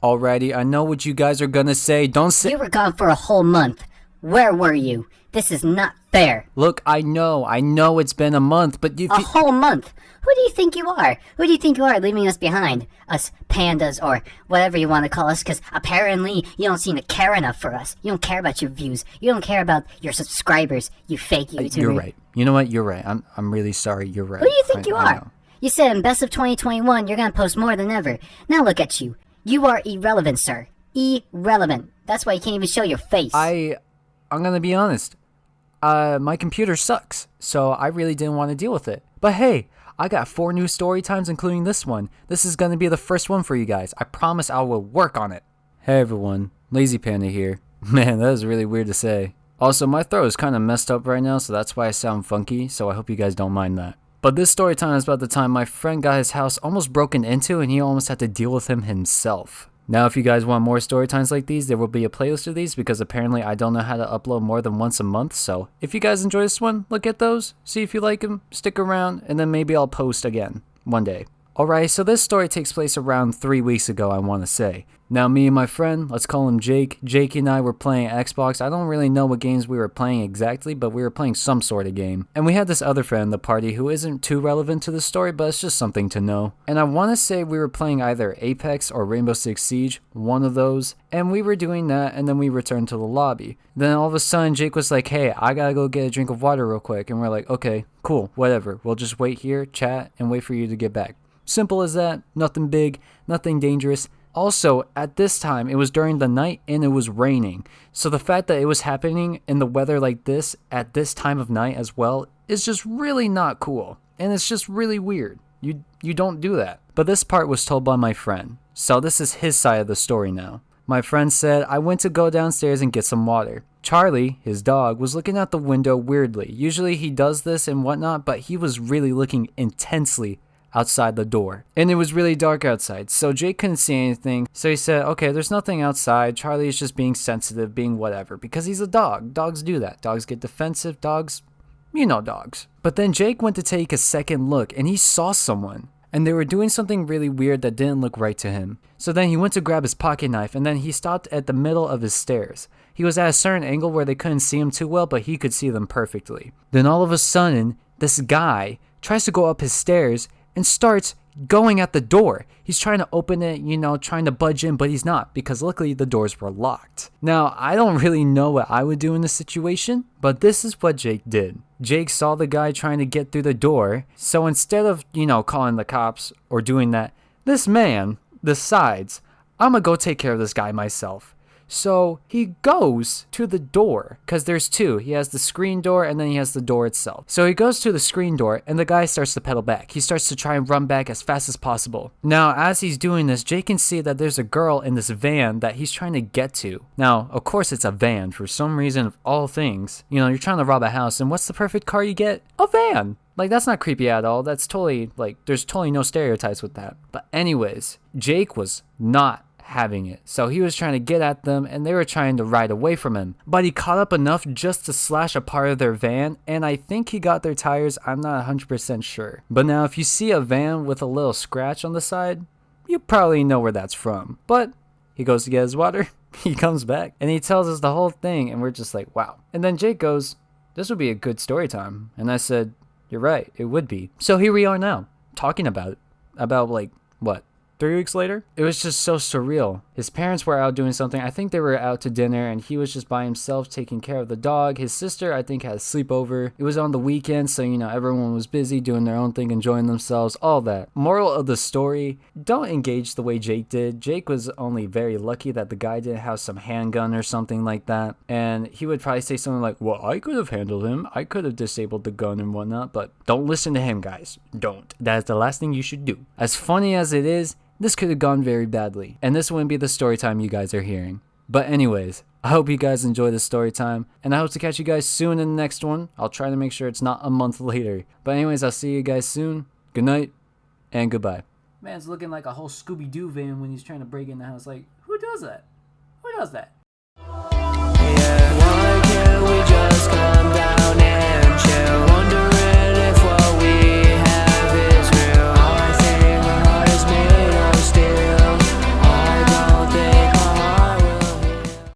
Alrighty, I know what you guys are gonna say. Don't say— You were gone for a whole month. Where were you? This is not fair. Look, I know it's been a month, but A whole month? Who do you think you are? Who do you think you are leaving us behind? Us pandas or whatever you want to call us, because apparently you don't seem to care enough for us. You don't care about your views. You don't care about your subscribers, you fake YouTuber. You're right. You know what? You're right. I'm really sorry. You're right. Who do you think you are? You said in Best of 2021 you're going to post more than ever. Now look at you. You are irrelevant, sir. Irrelevant. That's why you can't even show your face. I'm going to be honest. My computer sucks, so I really didn't want to deal with it. But hey, I got 4 new story times, including this one. This is going to be the first one for you guys. I promise I will work on it. Hey everyone, Lazy Panda here. Man, that is really weird to say. Also, my throat is kind of messed up right now, so that's why I sound funky, so I hope you guys don't mind that. But this story time is about the time my friend got his house almost broken into and he almost had to deal with him himself. Now, if you guys want more story times like these, there will be a playlist of these because apparently I don't know how to upload more than once a month. So if you guys enjoy this one, look at those, see if you like them, stick around, and then maybe I'll post again one day. Alright, so this story takes place around 3 weeks ago, I want to say. Now, me and my friend, let's call him Jake. Jake and I were playing Xbox. I don't really know what games we were playing exactly, but we were playing some sort of game. And we had this other friend in the party who isn't too relevant to the story, but it's just something to know. And I want to say we were playing either Apex or Rainbow Six Siege, one of those. And we were doing that, and then we returned to the lobby. Then all of a sudden, Jake was like, hey, I gotta go get a drink of water real quick. And we're like, okay, cool, whatever. We'll just wait here, chat, and wait for you to get back. Simple as that, nothing big, nothing dangerous. Also, at this time, it was during the night and it was raining. So the fact that it was happening in the weather like this at this time of night as well is just really not cool. And it's just really weird. You don't do that. But this part was told by my friend. So this is his side of the story now. My friend said, I went to go downstairs and get some water. Charlie, his dog, was looking out the window weirdly. Usually he does this and whatnot, but he was really looking intensely outside the door. And it was really dark outside, so Jake couldn't see anything. So he said, okay, there's nothing outside. Charlie is just being sensitive, being whatever, because he's a dog. Dogs do that. Dogs get defensive. Dogs, you know dogs. But then Jake went to take a second look, and he saw someone. And they were doing something really weird that didn't look right to him. So then he went to grab his pocket knife, and then he stopped at the middle of his stairs. He was at a certain angle where they couldn't see him too well, but he could see them perfectly. Then all of a sudden, this guy tries to go up his stairs and starts going at the door. He's trying to open it, trying to budge in, but he's not, because luckily the doors were locked. Now, I don't really know what I would do in this situation, but this is what Jake did. Jake saw the guy trying to get through the door, so instead of, calling the cops or doing that, this man decides, I'm gonna go take care of this guy myself. So he goes to the door, because there's 2. He has the screen door and then he has the door itself. So he goes to the screen door and the guy starts to pedal back. He starts to try and run back as fast as possible. Now, as he's doing this, Jake can see that there's a girl in this van that he's trying to get to. Now, of course it's a van. For some reason, of all things, you're trying to rob a house, and what's the perfect car you get? A van! Like, that's not creepy at all. That's totally, there's totally no stereotypes with that. But anyways, Jake was not having it. So he was trying to get at them and they were trying to ride away from him. But he caught up enough just to slash a part of their van, and I think he got their tires. I'm not 100% sure. But now if you see a van with a little scratch on the side, you probably know where that's from. But he goes to get his water, he comes back, and he tells us the whole thing, and we're just like, wow. And then Jake goes, this would be a good story time. And I said, you're right, it would be. So here we are now, talking about it. About what? 3 weeks later? It was just so surreal. His parents were out doing something. I think they were out to dinner and he was just by himself taking care of the dog. His sister, I think, had a sleepover. It was on the weekend, so, everyone was busy doing their own thing, enjoying themselves, all that. Moral of the story, don't engage the way Jake did. Jake was only very lucky that the guy didn't have some handgun or something like that. And he would probably say something like, well, I could have handled him. I could have disabled the gun and whatnot, but don't listen to him, guys. Don't. That is the last thing you should do. As funny as it is, this could have gone very badly, and this wouldn't be the story time you guys are hearing. But anyways, I hope you guys enjoy this story time, and I hope to catch you guys soon in the next one. I'll try to make sure it's not a month later. But anyways, I'll see you guys soon. Good night, and goodbye. Man's looking like a whole Scooby-Doo van when he's trying to break in the house. Like, who does that? Who does that? Yeah.